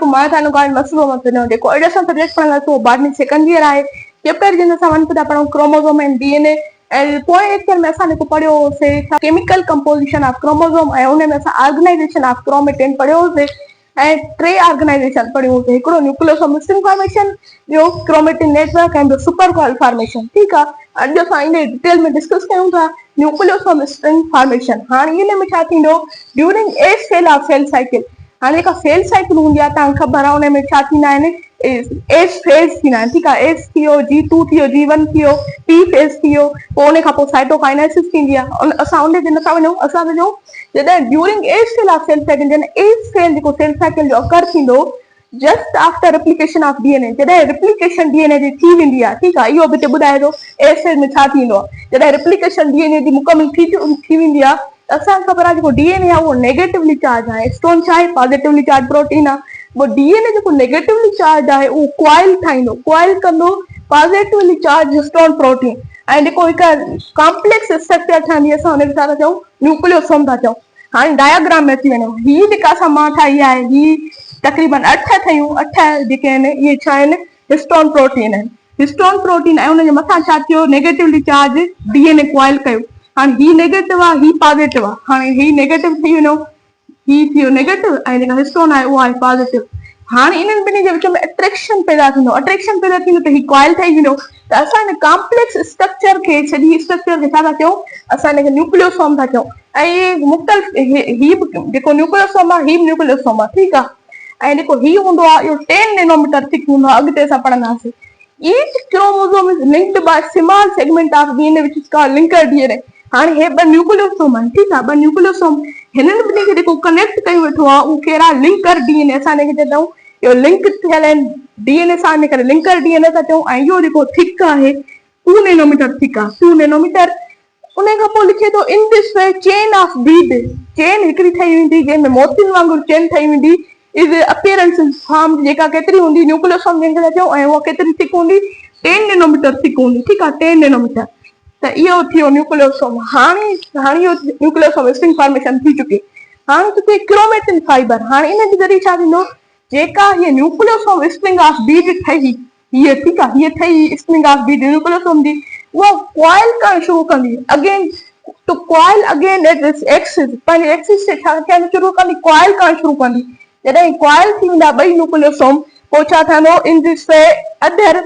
को माथानो कांड मसलो मत न देखो एडा सब्जेक्ट पढ़ना तो बाद सेकंड ईयर आए चैप्टर जिन सामान पता पढ़ो chromosome and DNA and point में असाने को पढ़ियो से केमिकल कंपोजिशन ऑफ क्रोमोसोम ए उन में ऑर्गेनाइजेशन ऑफ क्रोमेटिन पढ़ियो से ए ट्रे ऑर्गेनाइजेशन पढ़ियो से एकड़ो न्यूक्लियोसोम स्ट्रिंग फॉर्मेशन जो chromatin network and super coil formation ठीक है अज असां इन डिटेल में डिस्कस कयूं था न्यूक्लियोसोम स्ट्रिंग फॉर्मेशन हां इन में छा थींदो during a cell of cell cycle हाणे का सेल साइकिल हूंदी आहे तव्हांखे ख़बर आहे उन में छा थींदा आहिनि एस फेज़ थींदा आहिनि ठीकु आहे एस थियो G2 थियो G1 थियो P फेज़ थियो पोइ उन खां पोइ साइटोकाइनेसिस थींदी आहे असां उन ते नथा वञूं असां वञूं जॾहिं during a cell of cell cycle जॾहिं ए सेल जेको सेल साइकिल जो अकर थींदो just after replication of DNA जॾहिं रिप्लिकेशन डीएनए जी थी वेंदी आहे ठीकु आहे इहो बि हिते ॿुधाए थो ए सेल में छा थींदो आहे जॾहिं रिप्लिकेशन डीएनए जी मुकमल थी वेंदी आहे असांखे ख़बर आहे जेको डीएनए आहे उहो नेगेटिवली चार्ज आहे स्टोन छा आहे पॉजिटिवली चार्ज प्रोटीन आहे वो डीएनए जेको नेगेटिवली चार्ज आहे उहो क्वाइल ठाहींदो क्वाइल कंदो पॉजिटिवली चार्ज हिस्टोन प्रोटीन ऐं जेको हिकु कॉम्प्लेक्स स्ट्रक्चर ठहंदी असां हुनखे छा था चऊं न्यूक्लियोसोम था चऊं हाणे डायग्राम में अची वञो हीअ जेका असां मां ठाही आहे हीअ तक़रीबन 8 ठहियूं 8 जेके आहिनि इहे छा आहिनि हिस्टोन प्रोटीन आहिनि हिस्टोन प्रोटीन ऐं उनजे मथां छा थियो नेगेटिवली चार्ज डीएनए क्वाइल कयो हाणे ही नेगेटिव आहे ही पॉजिटिव आहे हाणे ही नेगेटिव थी वञो ही थियो नेगेटिव ऐं जेका हिस्टोन आहे उहो आहे पॉजिटिव हाणे इन्हनि ॿिन्ही जे विच में अट्रैक्शन पैदा थींदो त ही क्वाइल ठही वेंदो त असां हिन कॉम्प्लेक्स स्ट्रक्चर खे सॼी स्ट्रक्चर खे छा था चऊं असां हिनखे न्यूक्लियोसोम था चऊं ऐं इहे मुख़्तलिफ़ ही जेको न्यूक्लियोसोम आहे ही बि न्यूक्लियोसोम आहे ठीकु आहे ऐं जेको ही हूंदो आहे इहो 10 नैनोमीटर थिक हूंदो आहे अॻिते असां पढ़ंदासीं each chromosome is linked by small segment of DNA which is called linker DNA हाणे हे ॿ न्यूक्लियोसोम आहिनि ठीकु आहे ॿ न्यूक्लियोसोम हिननि ॿिन्ही खे जेको कनेक्ट कयो वेठो आहे उहो कहिड़ा लिंकर डीएनए असां हिनखे चवंदा आहियूं इहो लिंक थियल आहिनि डीएनए सां हिन करे लिंकर डीएनए था चऊं ऐं इहो जेको थिक आहे 2 नैनोमीटर थिक आहे 2 नैनोमीटर उन खां पोइ लिखे थो इन this way chain of Beed chain हिकिड़ी ठही वेंदी जंहिंमें मोतियुनि वांगुरु चेन ठही वेंदी इज अपीयरेंस फॉर्म जेका केतिरी हूंदी न्यूक्लियोसोम जंहिंखे था चऊं ऐं उहा केतिरी थिक हूंदी 10 नैनोमीटर थिक हूंदी ठीकु आहे 10 नैनोमीटर त इहो थियो न्यूक्लियोसोम हाणे इहो न्यूक्लियोसोम स्ट्रिंग फॉर्मेशन थी चुकी हाणे थो थिए क्रोमेटिन फाइबर हाणे इन जे ज़रिए छा थींदो जेका हीअ न्यूक्लियोसोम स्ट्रिंग ऑफ बीड ठही हीअ ठीकु आहे हीअ ठही स्ट्रिंग ऑफ बीड न्यूक्लियोसोम जी उहा क्वाइल करणु शुरू कंदी again to coil again at this axis पंहिंजे एक्सिस ते छा थियणु शुरू कंदी क्वाइल करणु शुरू कंदी जॾहिं क्वाइल थी वेंदा ॿई न्यूक्लियोसोम पोइ छा ठहंदो in this way other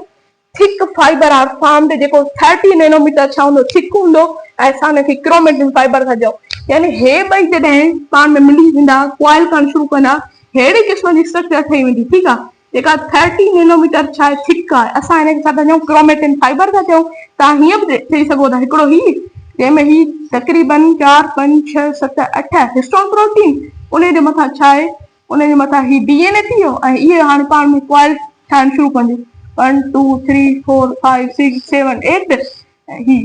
thick fiber are formed जेको 30 नैनोमीटर छा हूंदो थिक हूंदो ऐं असां हुनखे क्रोमेटिन फाइबर था चऊं यानी हे ॿई जॾहिं पाण में मिली वेंदा क्वाइल करणु शुरू कंदा अहिड़े क़िस्म जी स्ट्रक्चर ठही वेंदी ठीकु आहे जेका 30 नैनोमीटर छा आहे थिक आहे असां हिनखे छा था चऊं क्रोमेटिन फाइबर था चऊं तव्हां हीअं बि चई सघो था हिकिड़ो ही जंहिंमें ही तक़रीबन 4 5 6 7 8 हिस्टोन प्रोटीन उन जे मथां छा आहे उन जे मथां ही डीएनए थी वियो ऐं इहे हाणे पाण में क्वाइल ठाहिणु शुरू कंदियूं 1 2 3 4 5 6 7 8 ही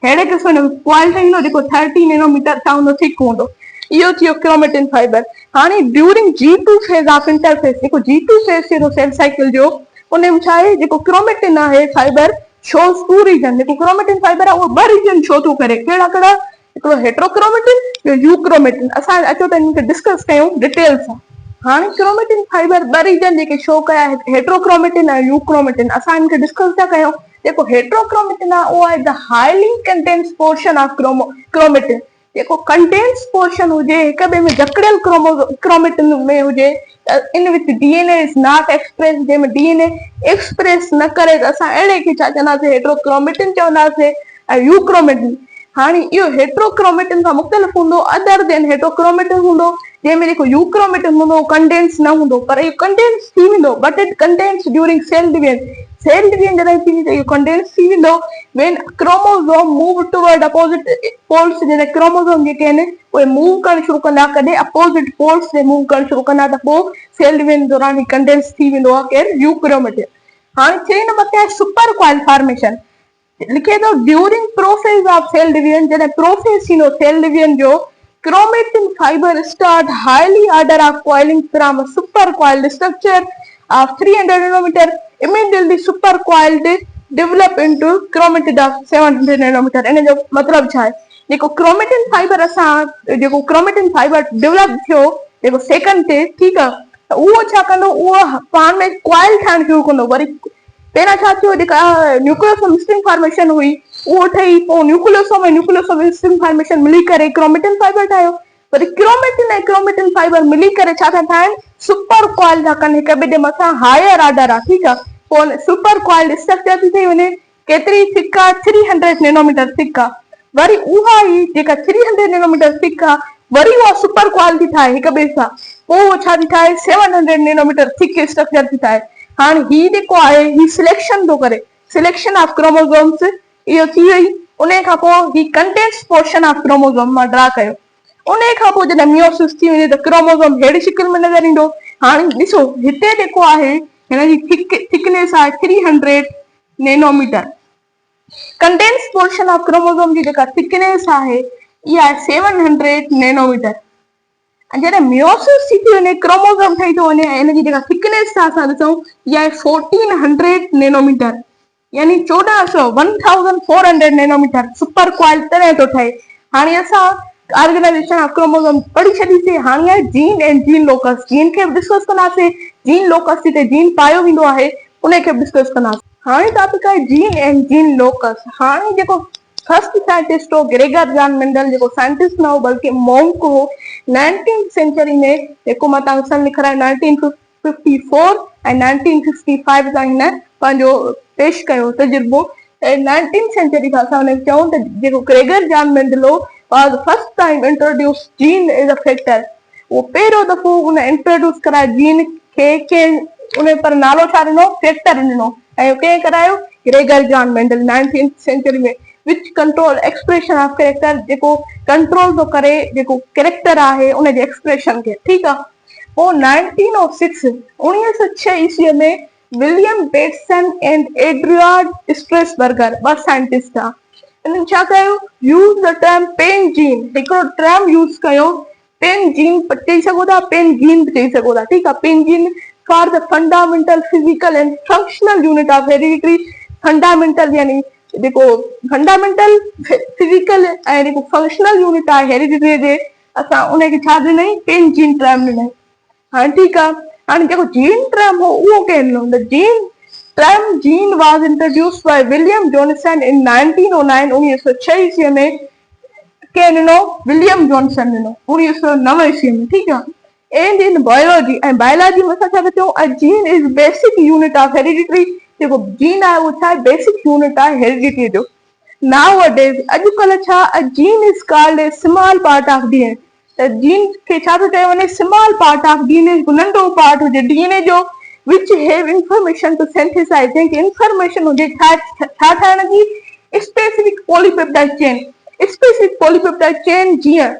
अहिड़े क़िस्म जो क्वाइल ठहींदो जेको 30 नैनोमीटर छा हूंदो थिक हूंदो इहो थियो क्रोमेटिन फाइबर हाणे during G2 phase of interface जेको G2 फेज़ थियो सेल साइकिल जो उन में छा आहे जेको क्रोमेटिन आहे फाइबर शोस 2 रीजन जेको क्रोमेटिन फाइबर आहे उहो 2 रीजन शो थो करे कहिड़ा कहिड़ा हिकिड़ो हेट्रोक्रोमेटिन ॿियो यूक्रोमेटिन असां अचो त हिनखे डिस्कस कयूं डिटेल सां हाणे क्रोमेटिन फाइबर 2 रीजन जेके शो कया हेट्रोक्रोमेटिन ऐं यूक्रोमेटिन असां हिनखे डिस्कस था कयूं जेको हेट्रोक्रोमेटिन आहे उहो आहे the highly contains portion of chromatin जेको कंटेंस पोर्शन हुजे हिक ॿिए में जकड़ियल क्रोमेटिन में हुजे इन विच डीएनए इज नॉट एक्सप्रेस जंहिंमें डीएनए एक्सप्रेस न करे त असां अहिड़े खे छा चवंदासीं हेट्रोक्रोमेटिन चवंदासीं ऐं यूक्रोमेटिन हाणे इहो हेट्रोक्रोमेटिन खां मुख़्तलिफ़ हूंदो अदर देन हेट्रोक्रोमेटिन हूंदो जंहिंमें जेको यूक्रोमेटिन हूंदो कंडेंस न हूंदो पर इहो कंडेंस थी वेंदो but it condense during cell division जॾहिं थी त इहो कंडेंस थी वेंदो when chromosome move toward opposite poles जॾहिं क्रोमोसोम जेके आहिनि उहे मूव करणु शुरू कंदा कॾहिं अपोजिट पोल्स ते मूव करणु शुरू कंदा त पोइ सेल डिवीजन दौरान ही कंडेंस थी वेंदो आहे केरु यूक्रोमेटिन हाणे 3 नंबर ते आहे सुपर कॉइल फॉर्मेशन लिखे थो during process of cell division जॾहिं प्रोसेस थींदो सेल डिवीजन जो chromatin fiber start highly order of coiling from a supercoiled structure of 300 nanometer immediately supercoiled develop into chromatid of 700 nanometer इन जो मतलब छा है जेको chromatin fiber असां जेको chromatin fiber develop थियो जेको सेकंड ते ठीक है उहो छा कंदो, उहो पाण में कॉइल ठाहिण शुरू कंदो। वरी पहिरियां छा थियो, जेका न्यूक्लियोसोम स्ट्रिंग फॉर्मेशन हुई उहो ठही, पोइ न्यूक्लियोसोम ऐं न्यूक्लियोसोम स्ट्रिंग फॉर्मेशन मिली करे क्रोमेटिन फाइबर ठाहियो। वरी क्रोमेटिन ऐं क्रोमेटिन फाइबर मिली करे छा था ठाहिनि, सुपर कॉइल था कनि, हिक ॿिए जे मथां हायर ऑर्डर आहे, ठीकु आहे। पोइ सुपर कॉइल स्ट्रक्चर थी वञे, केतिरी थिक आहे, 300 नैनोमीटर थिक आहे। वरी उहा ई जेका 300 नैनोमीटर थिक आहे, वरी उहा सुपर कॉइल थी ठाहे हिक ॿिए सां, पोइ उहो छा थी ठाहे, 700 नैनोमीटर थिक स्ट्रक्चर थी ठाहे। हाणे ही जेको आहे ही सिलेक्शन थो करे, सिलेक्शन ऑफ क्रोमोसोम्स इहो थी वई। उन खां पोइ ही कंटेंट्स पोर्शन ऑफ क्रोमोसोम मां ड्रा कयो। उन खां पोइ जॾहिं मियोसिस थी वञे त क्रोमोसोम हेड़ी शिकिल में नज़र ईंदो। हाणे ॾिसो हिते जेको आहे हिन जी थिकनेस आहे 300 nanometre. Condense portion of chromosome जी जेका थिकनेस आहे इहा आहे 700 नैनोमीटर। जॾहिं मियोसिस थी वञे, क्रोमोसोम ठही थो वञे, हिन जी जेका थिकनेस आहे असां ॾिसूं इहा आहे 1400 नैनोमीटर, यानी 1400 नैनोमीटर सुपर कॉइल तॾहिं थो ठहे। हाणे असां ऑर्गेनाइजेशन ऑफ क्रोमोसोम पढ़ी छॾीसीं। हाणे आहे jean and jean locus. Jean खे बि डिस्कस कंदासीं, जीन लोकस जिते जीन पायो वेंदो आहे उन खे बि डिस्कस कंदासीं। हाणे टॉपिक आहे जीन एंड जीन लोकस। हाणे जेको फर्स्ट साइंटिस्ट हो ग्रेगर जॉन मेंडल, जेको साइंटिस्ट न हो बल्कि मॉन्क हो, 19th सेंचुरी में, जेको मां तव्हांखे सन लिखारायो 1954 ऐं 1965 ताईं हिन पंहिंजो पेश कयो तजुर्बो। 19th सेंचुरी खां असां हुनखे चऊं त जेको ग्रेगर जॉन मेंडल हो was first time introduced gene as a factor। वो पहिरियों दफ़ो उन इंट्रोड्यूस करायो जीन खे उन पर नालो छा ॾिनो, फैक्टर ॾिनो। ऐं कंहिं करायो, Gregor John Mendel 19th sanctuary में। Which control expression of character, जेको कंट्रोल थो करे जेको कैरेक्टर आहे उन जे एक्सप्रेशन खे, ठीकु आहे। पोइ 1906 ईस्वीअ में विलियम बेटसन एंड एडवर्ड स्ट्रेसबर्गर ॿ साइंटिस्ट आहे, इन्हनि छा कयो, use the term pain jean, हिकिड़ो टर्म यूज़ कयो, पेन जीन चई सघो था, पेन जीन चई सघो था, ठीकु आहे। पेन gene for the fundamental physical and functional unit of hereditary. Fundamental यानी जेको फंडामेंटल फिजिकल ऐं जेको फंक्शनल यूनिट आहे हेरिडिटरी जे, असां उनखे छा ॾिनई, पेन जीन टर्म ॾिनई। हाणे ठीकु आहे। हाणे जेको जीन टर्म हो उहो कंहिं ॾिनो, the jean term gene was introduced by William Johnson in 1909। 1906 ईस्वी में कंहिं ॾिनो, विलियम जॉनसन ॾिनो 1909 ईस्वी में, ठीकु आहे। एंड इन बायोलॉजी, ऐं बायोलॉजी में असां छा था चऊं, a gene is basic unit of hereditary. जेको जीन आहे उहो छा आहे, बेसिक यूनिट आहे हेरिडिटरी जो। नाउ डेज अॼुकल्ह छा, a gene is called a small part of DNA. त जीन खे छा थो चयो वञे, स्मॉल पार्ट ऑफ डीएनए, नंढो पार्ट हुजे डीएनए जो, which have information to synthesize, जंहिंखे इंफॉर्मेशन हुजे छा ठाहिण जी, specific polypeptide chain. Specific polypeptide chain जीअं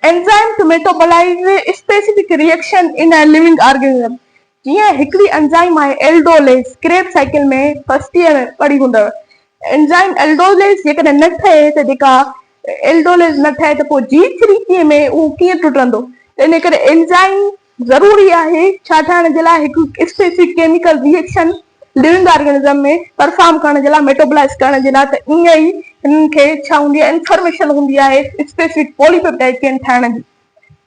enzyme two metabolize specific reaction in a living organism. जीअं हिकिड़ी एंजाइम आहे एल्डोलेज, क्रेब साइकिल में फर्स्ट ईयर में पढ़ी हूंदव। एंजाइम एल्डोलेज जेकॾहिं न ठहे त जेका एल्डोलेज न ठहे त पोइ G3 में उहो कीअं टुटंदो। इन करे एंजाइम ज़रूरी आहे छा ठाहिण जे लाइ, हिकु specific chemical reaction living organism में परफॉर्म करण जे लाइ, मेटाबोलाइज करण जे लाइ। त ईअं ई हिननि खे छा हूंदी आहे, इंफॉर्मेशन हूंदी आहे स्पेसिफिक पॉलीपेप्टाइड चेन ठाहिण जी।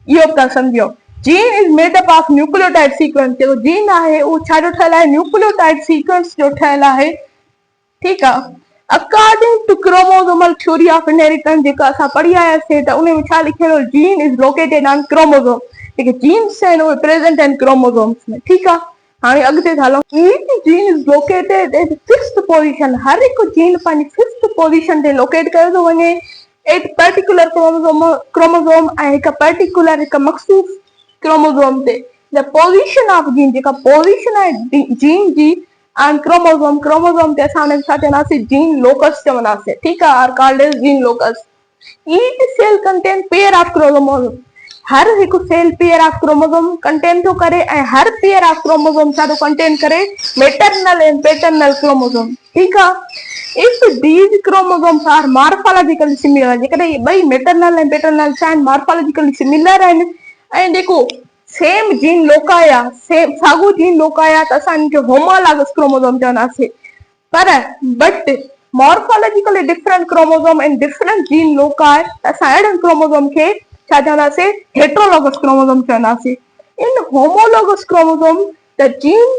इहो बि तव्हां सम्झो। Jean is made up of nucleotide sequence. जेको जीन आहे उहो छा जो ठहियल आहे, न्यूक्लियोटाइड सीक्वेंस जो ठहियल आहे, ठीकु आहे। According to chromosomal theory of inheritance, जेका असां पढ़ी आयासीं, त उन में छा लिखियलु, gene is located on chromosome. जेके जीन्स आहिनि उहे प्रेज़ेंट आहिनि क्रोमोसोम्स में, ठीकु आहे। हाणे अॻिते हलूं। Each jean is located at fifth position. हर हिकु जीन पंहिंजी फिफ्थ पोजीशन ते लोकेट कयो थो वञे एट पर्टिकुलर क्रोमोसोम, ऐं हिकु पर्टिकुलर हिकु मख़सूस क्रोमोसोम ते। द पोजीशन ऑफ जीन, जेका पोजीशन आहे जीन जी ऑन क्रोमोसोम, क्रोमोसोम ते असां हुनखे छा चवंदासीं, जीन लोकस चवंदासीं, ठीकु आहे, are called as gene locus. Each cell contain pair of chromosome. हर हिकु cell pair of chromosome contain थो करे, ऐं हर पेयर ऑफ क्रोमोसोम छा थो कंटेन करे, मेटरनल एंड पैटर्नल क्रोमोसोम, ठीकु आहे। If these chromosomes are morphologically similar, जेकॾहिं इहे ॿई मेटरनल ऐं पैटर्नल छा आहिनि, मॉर्फोलॉजिकली सिमिलर आहिनि, ऐं जेको सेम जीन लोकाया, सेम साॻियो जीन लोकाया, त असां इनखे होमोलॉगस क्रोमोसोम चवंदासीं। पर but morphologically different chromosome and different gene loci, त असां अहिड़नि क्रोमोसोम खे छा चवंदासीं, हेट्रोलॉगस क्रोमोसोम चवंदासीं। In homologous chromosome, the gene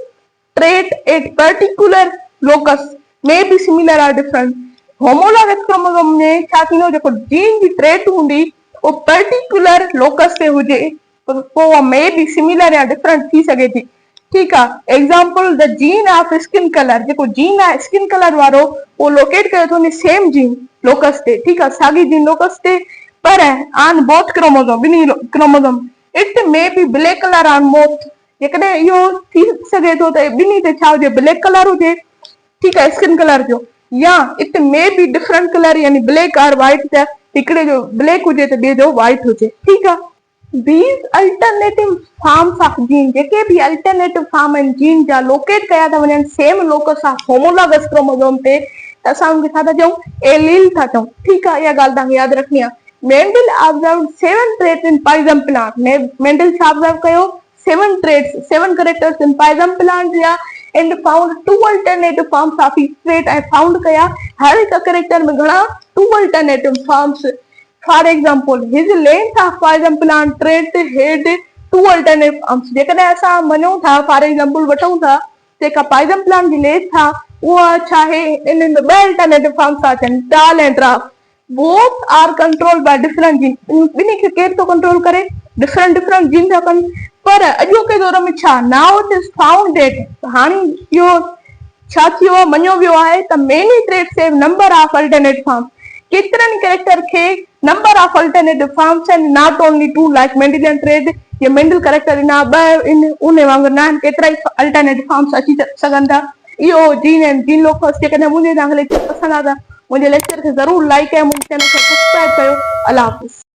trait at particular locus may be similar or different. homologous chromosome में छा थींदो जेको जीन जी ट्रेट हूंदी वो पर्टिकुलर लोकस ते हुजे पोइ उहा मे बि सिमिलर या डिफरेंट थी सघे थी। ठीकु आहे। Example the jean of skin colour, जेको जीन आहे स्किन कलर वारो उहो लोकेट कयो अथो सेम जीन लोकस ते। ठीकु आहे, साॻी जीन लोकस ते, पर ऑन बोथ क्रोमोसोम, ॿिन्ही chromosome it may be black colour on both. जेकॾहिं इहो थी सघे थो त ॿिन्ही ते छा हुजे, ब्लैक कलर हुजे, ठीकु आहे, स्किन कलर जो, या it may be different colour यानी ब्लैक और व्हाइट, त हिकिड़े जो ब्लैक हुजे त ॿिए जो व्हाइट हुजे। ठीकु आहे। These alternative forms of gene, जेके बि alternative form आहिनि जीन जा लोकेट कया था वञनि same locus of homologous chromosome ते, त असां उनखे छा था चऊं, एलील था चऊं। ठीकु आहे, इहा ॻाल्हि तव्हांखे यादि रखणी आहे। Mendel observe 7 traits in pisum plant. Mendel छा ऑब्जर्व कयो, 7 traits, 7 characters in pisum plant या and found 2 alternative forms of each trait ऐं फाउंड कया हर हिकु कैरेक्टर में घणा 2 alternative forms। For example, his length of poison plant trait had 2 alternative forms। जेकॾहिं असां मञूं था, फॉर एग्जाम्पल वठूं था, जेका पाइज़म प्लांट जी लेथ था उहा छा आहे, इन में 2 अल्टरनेटिव फॉर्म्स था अचनि, टाल ऐं dwarf. Both are control by different gene. ॿिन्ही खे केरु थो कंट्रोल करे, डिफरेंट जीन था कनि। पर अॼोके दौर में छा, now it is found that, हाणे इहो छा थियो आहे, मञियो वियो आहे त many traits have number of alternative forms. केतिरनि कैरेक्टर खे नंबर ऑफ अल्टरनेटिव फॉर्म्स आहिनि, not only 2 like Mendelian trait. ये मेंडल कैरेक्टर इन 2 इन उन वांगुरु न आहिनि, केतिरा ई अल्टरनेटिव फॉर्म्स अची सघनि था। इहो जीन आहिनि, जीन लोकस। जेकॾहिं मुंहिंजे तव्हांखे लेक्चर पसंदि आहे त मुंहिंजे लेक्चर खे ज़रूरु लाइक ऐं मुंहिंजे चैनल खे सब्सक्राइब कयो। अल्लाह हाफ़िज़।